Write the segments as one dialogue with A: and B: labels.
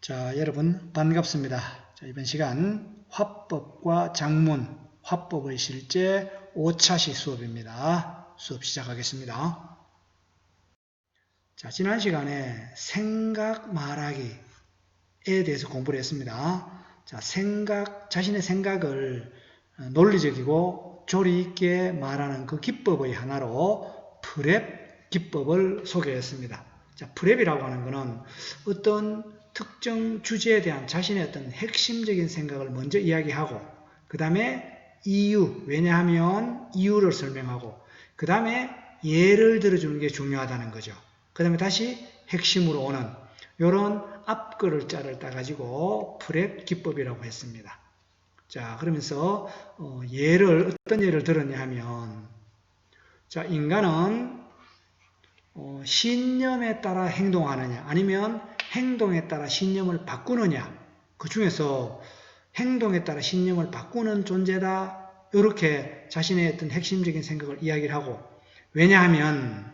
A: 자, 여러분 반갑습니다. 자, 이번 시간 화법과 작문, 화법의 실제 5차시 수업입니다. 수업 시작하겠습니다. 자, 지난 시간에 생각 말하기에 대해서 공부를 했습니다. 자, 자신의 생각을 논리적이고 조리 있게 말하는 그 기법의 하나로 프랩 기법을 소개했습니다. 자, 프랩이라고 하는 것은 어떤 특정 주제에 대한 자신의 어떤 핵심적인 생각을 먼저 이야기하고 그 다음에 이유, 왜냐하면 이유를 설명하고 그 다음에 예를 들어주는 게 중요하다는 거죠. 그 다음에 다시 핵심으로 오는 이런 앞글자를 따가지고 프랩 기법이라고 했습니다. 자, 그러면서 어떤 예를 들었냐 하면 자, 인간은 신념에 따라 행동하느냐 아니면 행동에 따라 신념을 바꾸느냐 그 중에서 행동에 따라 신념을 바꾸는 존재다 이렇게 자신의 어떤 핵심적인 생각을 이야기를 하고 왜냐하면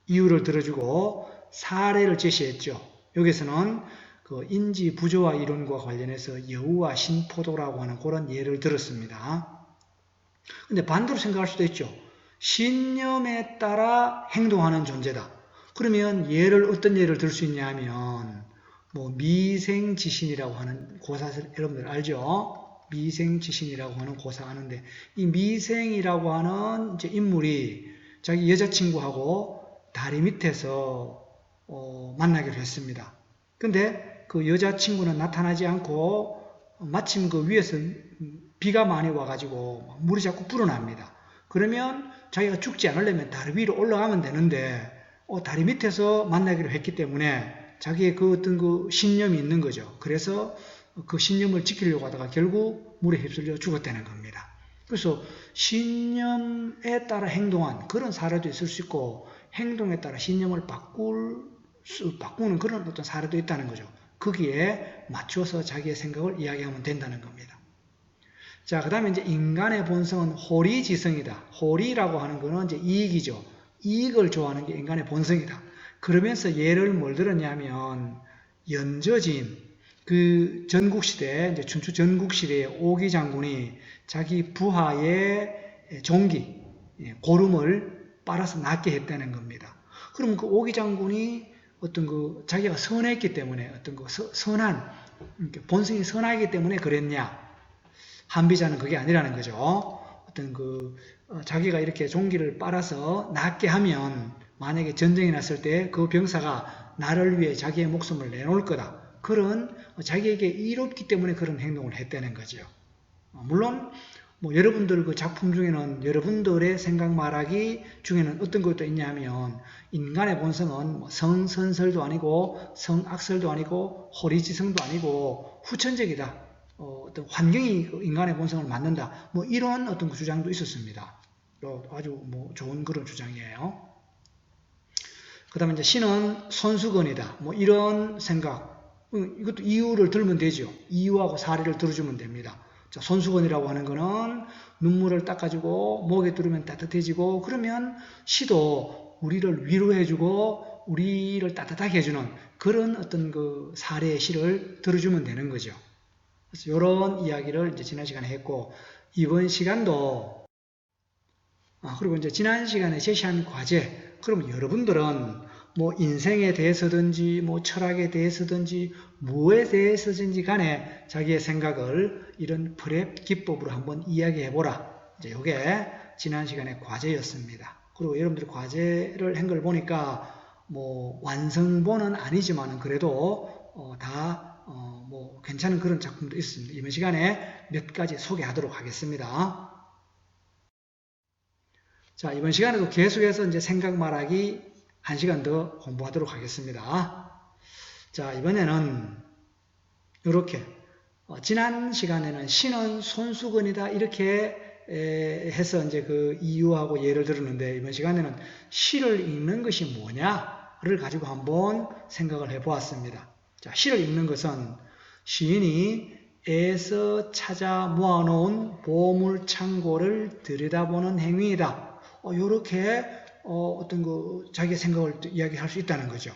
A: 이유를 들어주고 사례를 제시했죠. 여기서는 그 인지 부조화 이론과 관련해서 여우와 신포도라고 하는 그런 예를 들었습니다. 근데 반대로 생각할 수도 있죠. 신념에 따라 행동하는 존재다. 그러면 어떤 예를 들 수 있냐 하면 미생지신이라고 하는 고사 여러분들 알죠? 미생지신이라고 하는 고사 아는데 이 미생이라고 하는 이제 인물이 자기 여자친구하고 다리 밑에서 만나기로 했습니다. 근데 그 여자친구는 나타나지 않고 마침 그 위에서 비가 많이 와가지고 물이 자꾸 불어납니다. 그러면 자기가 죽지 않으려면 다리 위로 올라가면 되는데 다리 밑에서 만나기로 했기 때문에 자기의 그 어떤 그 신념이 있는 거죠. 그래서 그 신념을 지키려고 하다가 결국 물에 휩쓸려 죽었다는 겁니다. 그래서 신념에 따라 행동한 그런 사례도 있을 수 있고 행동에 따라 신념을 바꾸는 그런 어떤 사례도 있다는 거죠. 거기에 맞춰서 자기의 생각을 이야기하면 된다는 겁니다. 자, 그 다음에 이제 인간의 본성은 호리지성이다. 호리라고 하는 거는 이제 이익이죠. 이익을 좋아하는 게 인간의 본성이다. 그러면서 예를 뭘 들었냐면 연저진 그 전국시대 이제 춘추 전국시대의 오기 장군이 자기 부하의 종기 고름을 빨아서 낫게 했다는 겁니다. 그럼 그 오기 장군이 어떤 그 자기가 선했기 때문에 어떤 그 선한 본성이 선하기 때문에 그랬냐? 한비자는 그게 아니라는 거죠. 어떤 자기가 이렇게 종기를 빨아서 낫게 하면 만약에 전쟁이 났을 때 그 병사가 나를 위해 자기의 목숨을 내놓을 거다. 그런 자기에게 이롭기 때문에 그런 행동을 했다는 거죠. 물론 여러분들 그 작품 중에는 여러분들의 생각 말하기 중에는 어떤 것도 있냐 하면 인간의 본성은 성선설도 아니고 성악설도 아니고 호리지성도 아니고 후천적이다. 어떤 환경이 인간의 본성을 만든다. 이런 어떤 주장도 있었습니다. 아주 좋은 그런 주장이에요. 그 다음에 이제 신은 손수건이다. 이런 생각. 이것도 이유를 들면 되죠. 이유하고 사례를 들어주면 됩니다. 자, 손수건이라고 하는 거는 눈물을 닦아주고 목에 두르면 따뜻해지고 그러면 시도 우리를 위로해주고 우리를 따뜻하게 해주는 그런 어떤 그 사례의 시를 들어주면 되는 거죠. 그래서 이런 이야기를 이제 지난 시간에 했고 이번 시간도 그리고 이제 지난 시간에 제시한 과제 그러면 여러분들은 인생에 대해서든지 철학에 대해서든지 무엇에 대해서든지 간에 자기의 생각을 이런 프랩 기법으로 한번 이야기해 보라. 이제 이게 지난 시간의 과제였습니다. 그리고 여러분들이 과제를 한 걸 보니까 완성본은 아니지만은 그래도 괜찮은 그런 작품도 있습니다. 이번 시간에 몇 가지 소개하도록 하겠습니다. 자, 이번 시간에도 계속해서 이제 생각 말하기 1시간 더 공부하도록 하겠습니다. 자, 이번에는 이렇게 지난 시간에는 신은 손수건이다 이렇게 해서 이제 그 이유하고 예를 들었는데 이번 시간에는 시를 읽는 것이 뭐냐를 가지고 한번 생각을 해보았습니다. 자, 시를 읽는 것은 시인이 애써 찾아 모아놓은 보물 창고를 들여다보는 행위이다. 이렇게 어떤 자기의 생각을 이야기할 수 있다는 거죠.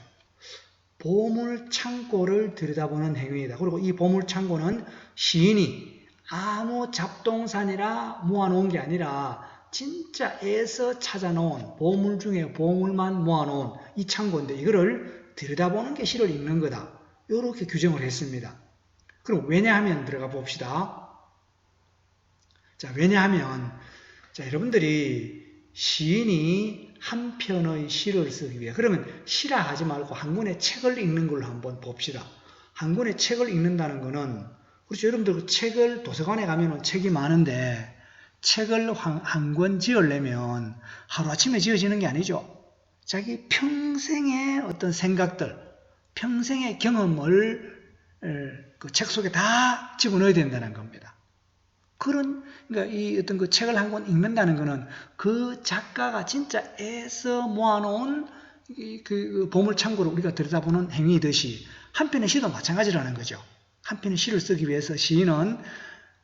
A: 보물 창고를 들여다보는 행위이다. 그리고 이 보물 창고는 시인이 아무 잡동사니라 모아놓은 게 아니라 진짜 애써 찾아놓은 보물 중에 보물만 모아놓은 이 창고인데 이거를 들여다보는 게 시를 읽는 거다. 이렇게 규정을 했습니다. 그럼 왜냐하면 들어가 봅시다. 자, 왜냐하면 자, 여러분들이 시인이 한 편의 시를 쓰기 위해 그러면 시라 하지 말고 한 권의 책을 읽는 걸로 한번 봅시다. 한 권의 책을 읽는다는 거는 그렇죠. 여러분들 그 책을 도서관에 가면은 책이 많은데 책을 한 권 지으려면 하루아침에 지어지는 게 아니죠. 자기 평생의 어떤 생각들, 평생의 경험을 그 책 속에 다 집어넣어야 된다는 겁니다. 그러니까 이 어떤 그 책을 한 권 읽는다는 거는 그 작가가 진짜 애써 모아놓은 그 보물창고를 우리가 들여다보는 행위이듯이 한편의 시도 마찬가지라는 거죠. 한편의 시를 쓰기 위해서 시인은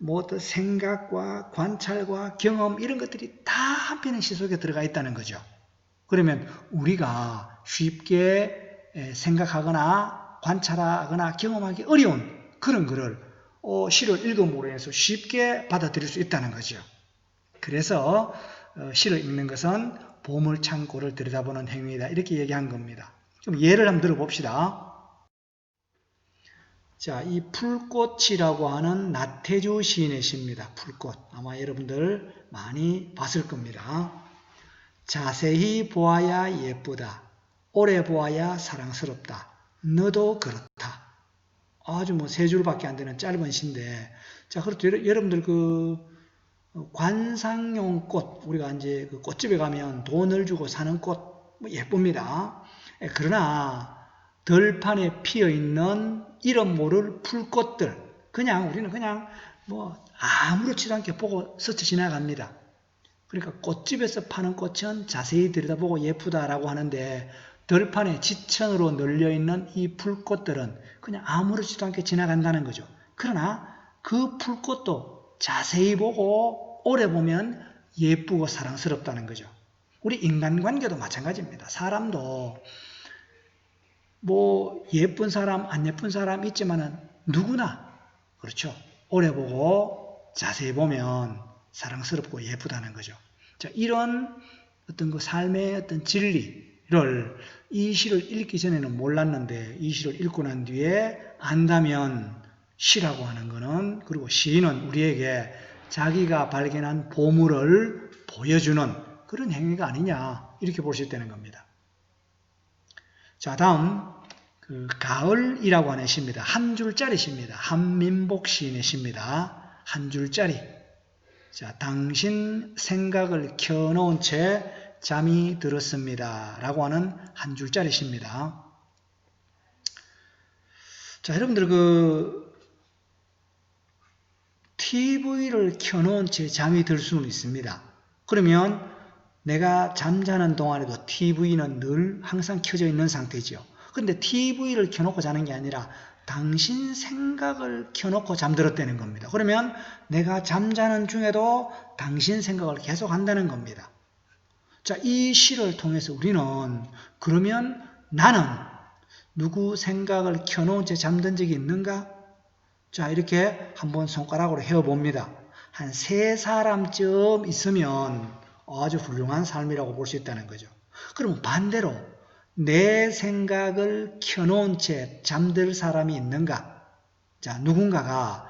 A: 뭐 어떤 생각과 관찰과 경험 이런 것들이 다 한편의 시 속에 들어가 있다는 거죠. 그러면 우리가 쉽게 생각하거나 관찰하거나 경험하기 어려운 그런 거를 시를 읽음으로 해서 쉽게 받아들일 수 있다는 거죠. 그래서 시를 읽는 것은 보물창고를 들여다보는 행위이다. 이렇게 얘기한 겁니다. 그럼 예를 한번 들어봅시다. 자, 이 풀꽃이라고 하는 나태주 시인의 시입니다. 풀꽃. 아마 여러분들 많이 봤을 겁니다. 자세히 보아야 예쁘다. 오래 보아야 사랑스럽다. 너도 그렇다. 아주 뭐 세 줄밖에 안 되는 짧은 시인데, 자, 그렇죠. 여러분들 그 관상용 꽃, 우리가 이제 그 꽃집에 가면 돈을 주고 사는 꽃, 뭐 예쁩니다. 그러나 들판에 피어 있는 이름 모를 풀꽃들, 우리는 그냥 뭐 아무렇지도 않게 보고 스쳐 지나갑니다. 그러니까 꽃집에서 파는 꽃은 자세히 들여다보고 예쁘다라고 하는데 들판에 지천으로 널려있는 이 풀꽃들은 그냥 아무렇지도 않게 지나간다는 거죠. 그러나 그 풀꽃도 자세히 보고 오래 보면 예쁘고 사랑스럽다는 거죠. 우리 인간관계도 마찬가지입니다. 사람도 뭐 예쁜 사람 안 예쁜 사람 있지만은 누구나 그렇죠. 오래 보고 자세히 보면 사랑스럽고 예쁘다는 거죠. 자, 이런 어떤 그 삶의 어떤 진리를 이 시를 읽기 전에는 몰랐는데 이 시를 읽고 난 뒤에 안다면 시라고 하는 거는 그리고 시인은 우리에게 자기가 발견한 보물을 보여주는 그런 행위가 아니냐 이렇게 볼 수 있다는 겁니다. 자, 다음 그 가을이라고 하는 시입니다. 한 줄짜리 시입니다. 한민복 시인의 시입니다. 한 줄짜리. 자, 당신 생각을 켜놓은 채 잠이 들었습니다. 라고 하는 한 줄짜리 시입니다. 자, 여러분들 그 TV를 켜놓은 채 잠이 들 수는 있습니다. 그러면 내가 잠자는 동안에도 TV는 늘 항상 켜져 있는 상태죠. 근데 TV를 켜놓고 자는 게 아니라 당신 생각을 켜놓고 잠들었다는 겁니다. 그러면 내가 잠자는 중에도 당신 생각을 계속 한다는 겁니다. 자, 이 시를 통해서 우리는 그러면 나는 누구 생각을 켜놓은 채 잠든 적이 있는가? 자, 이렇게 한번 손가락으로 헤어봅니다. 한 3사람쯤 있으면 아주 훌륭한 삶이라고 볼 수 있다는 거죠. 그럼 반대로 내 생각을 켜놓은 채 잠들 사람이 있는가? 자, 누군가가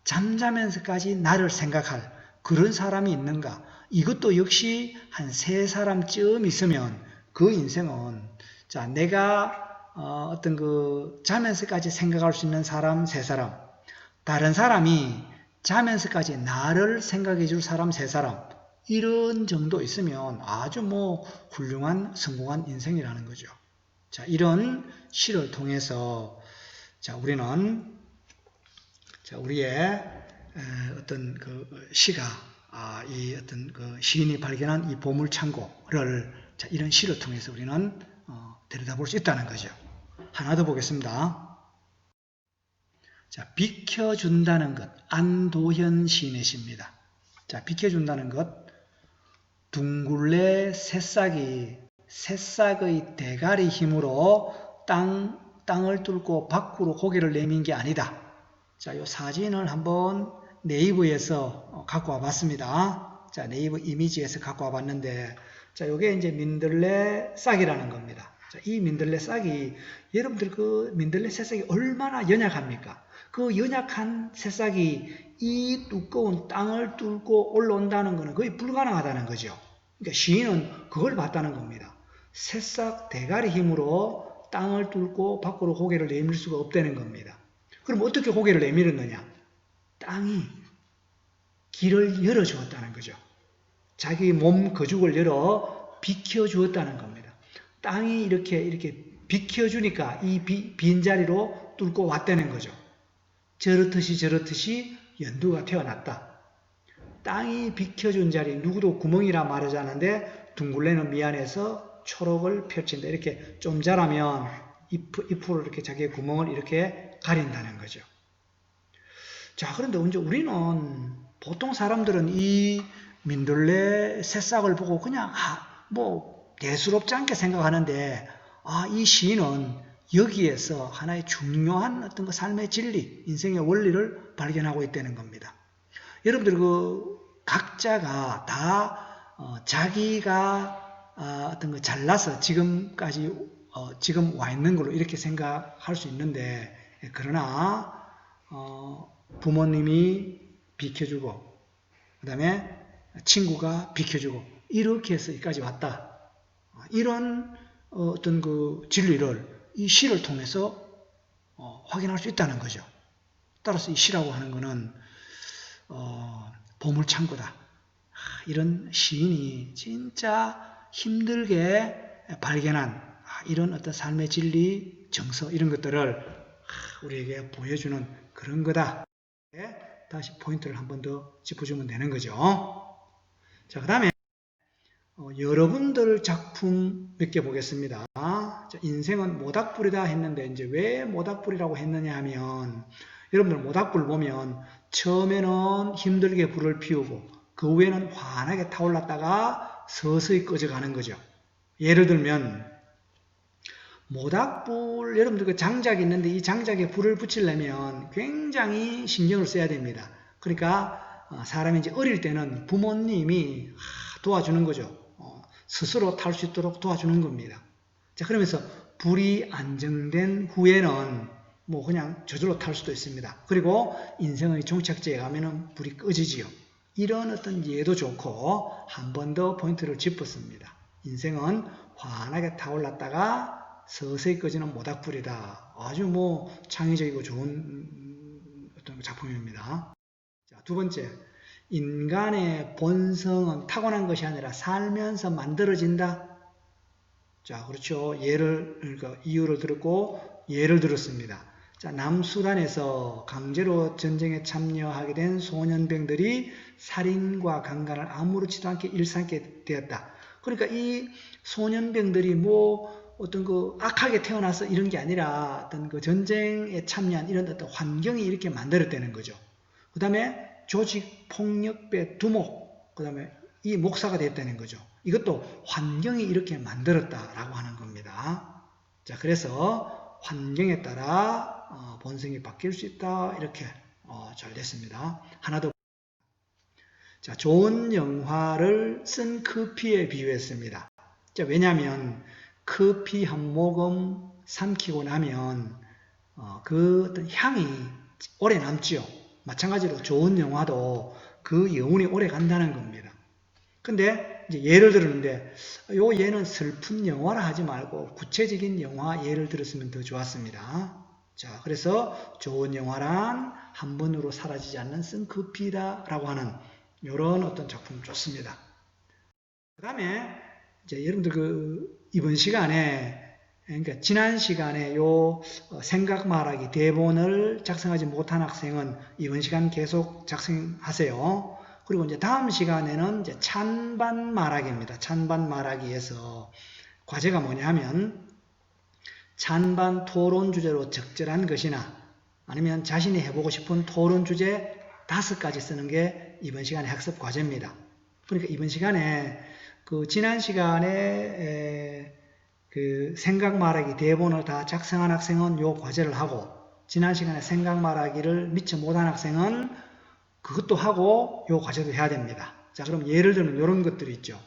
A: 잠자면서까지 나를 생각할 그런 사람이 있는가? 이것도 역시 한 3사람쯤 있으면 그 인생은 자, 내가 어떤 그 자면서까지 생각할 수 있는 사람 3사람, 다른 사람이 자면서까지 나를 생각해 줄 사람 3사람, 이런 정도 있으면 아주 뭐 훌륭한 성공한 인생이라는 거죠. 자, 이런 시를 통해서 자, 우리는 자, 우리의 어떤 그 시가 이 어떤 그 시인이 발견한 이 보물 창고를 자, 이런 시를 통해서 우리는 들여다볼 수 있다는 거죠. 하나 더 보겠습니다. 자, 비켜준다는 것, 안도현 시인의 시입니다. 자, 비켜준다는 것, 둥굴레 새싹이 새싹의 대가리 힘으로 땅 땅을 뚫고 밖으로 고개를 내민 게 아니다. 자, 이 사진을 한번 네이버에서 갖고 와봤습니다. 자, 네이버 이미지에서 갖고 와봤는데, 자, 요게 이제 민들레 싹이라는 겁니다. 자, 이 민들레 싹이, 여러분들 그 민들레 새싹이 얼마나 연약합니까? 그 연약한 새싹이 이 두꺼운 땅을 뚫고 올라온다는 것은 거의 불가능하다는 거죠. 그러니까 시인은 그걸 봤다는 겁니다. 새싹 대가리 힘으로 땅을 뚫고 밖으로 고개를 내밀 수가 없다는 겁니다. 그럼 어떻게 고개를 내밀었느냐? 땅이 길을 열어주었다는 거죠. 자기 몸 거죽을 열어 비켜주었다는 겁니다. 땅이 이렇게 비켜주니까 이 빈자리로 뚫고 왔다는 거죠. 저렇듯이 연두가 태어났다. 땅이 비켜준 자리, 누구도 구멍이라 말하지 않는데 둥글레는 미안해서 초록을 펼친다. 이렇게 좀 자라면 잎으로 이렇게 자기의 구멍을 이렇게 가린다는 거죠. 자, 그런데 언제 우리는 보통 사람들은 이 민들레 새싹을 보고 그냥 뭐 대수롭지 않게 생각하는데 이 시인은 여기에서 하나의 중요한 어떤 그 삶의 진리, 인생의 원리를 발견하고 있다는 겁니다. 여러분들 그 각자가 다 자기가 어떤 거 잘나서 지금까지 지금 와 있는 걸로 이렇게 생각할 수 있는데, 그러나 부모님이 비켜주고 그 다음에 친구가 비켜주고 이렇게 해서 여기까지 왔다. 이런 어떤 그 진리를 이 시를 통해서 확인할 수 있다는 거죠. 따라서 이 시라고 하는 것은 보물창고다. 이런 시인이 진짜 힘들게 발견한 이런 어떤 삶의 진리, 정서 이런 것들을 우리에게 보여주는 그런 거다. 다시 포인트를 한 번 더 짚어주면 되는 거죠. 자, 그 다음에 여러분들 작품 몇 개 보겠습니다. 자, 인생은 모닥불이다 했는데 이제 왜 모닥불이라고 했느냐 하면, 여러분들 모닥불 보면 처음에는 힘들게 불을 피우고 그 후에는 환하게 타올랐다가 서서히 꺼져가는 거죠. 예를 들면 모닥불, 여러분들 그 장작이 있는데 이 장작에 불을 붙이려면 굉장히 신경을 써야 됩니다. 그러니까 사람이 이제 어릴 때는 부모님이 도와주는 거죠. 스스로 탈 수 있도록 도와주는 겁니다. 자, 그러면서 불이 안정된 후에는 뭐 그냥 저절로 탈 수도 있습니다. 그리고 인생의 종착지에 가면은 불이 꺼지지요. 이런 어떤 예도 좋고 한 번 더 포인트를 짚었습니다. 인생은 환하게 타올랐다가 서서히 꺼지는 모닥불이다. 아주 뭐 창의적이고 좋은 어떤 작품입니다. 자, 두 번째, 인간의 본성은 타고난 것이 아니라 살면서 만들어진다. 자, 그렇죠. 이유를 들었고 예를 들었습니다. 자, 남수단에서 강제로 전쟁에 참여하게 된 소년병들이 살인과 강간을 아무렇지도 않게 일삼게 되었다. 그러니까 이 소년병들이 뭐 어떤 그 악하게 태어나서 이런 게 아니라 어떤 그 전쟁에 참여한 이런 어떤 환경이 이렇게 만들어지는 거죠. 그 다음에 조직 폭력배 두목, 그 다음에 이 목사가 됐다는 거죠. 이것도 환경이 이렇게 만들었다라고 하는 겁니다. 자, 그래서 환경에 따라 본성이 바뀔 수 있다. 이렇게 잘 됐습니다. 하나 더. 자, 좋은 영화를 쓴 커피에 비유했습니다. 자, 왜냐하면 커피 한 모금 삼키고 나면 그 어떤 향이 오래 남지요. 마찬가지로 좋은 영화도 그 여운이 오래 간다는 겁니다. 근데 이제 예를 들었는데 요 예는 슬픈 영화라 하지 말고 구체적인 영화 예를 들었으면 더 좋았습니다. 자, 그래서 좋은 영화란 한 번으로 사라지지 않는 쓴커피다라고 하는 이런 어떤 작품 좋습니다. 그 다음에 이제 여러분들 이번 시간에, 그러니까 지난 시간에 요 생각 말하기 대본을 작성하지 못한 학생은 이번 시간 계속 작성하세요. 그리고 이제 다음 시간에는 이제 찬반 말하기입니다. 찬반 말하기에서 과제가 뭐냐 하면 찬반 토론 주제로 적절한 것이나 아니면 자신이 해보고 싶은 토론 주제 5가지 쓰는 게 이번 시간의 학습 과제입니다. 그러니까 이번 시간에 지난 시간에 그 생각 말하기 대본을 다 작성한 학생은 요 과제를 하고, 지난 시간에 생각 말하기를 미처 못한 학생은 그것도 하고 요 과제도 해야 됩니다. 자, 그럼 예를 들면 이런 것들이 있죠.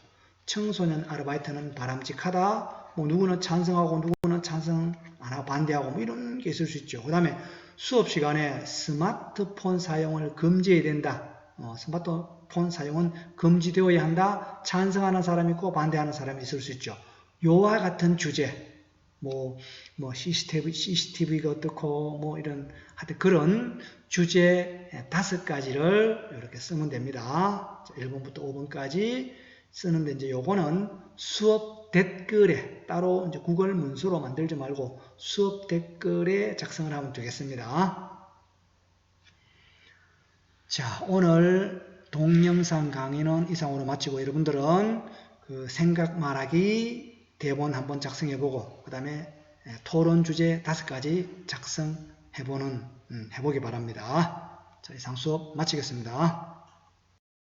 A: 청소년 아르바이트는 바람직하다. 뭐 누구는 찬성하고 누구는 찬성 안 하고 반대하고 뭐 이런 게 있을 수 있죠. 그 다음에 수업 시간에 스마트폰 사용을 금지해야 된다. 스마트폰 사용은 금지되어야 한다. 찬성하는 사람이 있고 반대하는 사람이 있을 수 있죠. 요와 같은 주제, CCTV가 어떻고, 뭐 이런, 하여튼 그런 주제 5가지를 이렇게 쓰면 됩니다. 1번부터 5번까지 쓰는데, 이제 요거는 수업 댓글에, 따로 이제 구글 문서로 만들지 말고 수업 댓글에 작성을 하면 되겠습니다. 자, 오늘 동영상 강의는 이상으로 마치고, 여러분들은 그 생각 말하기 대본 한번 작성해보고, 그 다음에 토론 주제 5가지 작성해보기 바랍니다. 자, 이상 수업 마치겠습니다.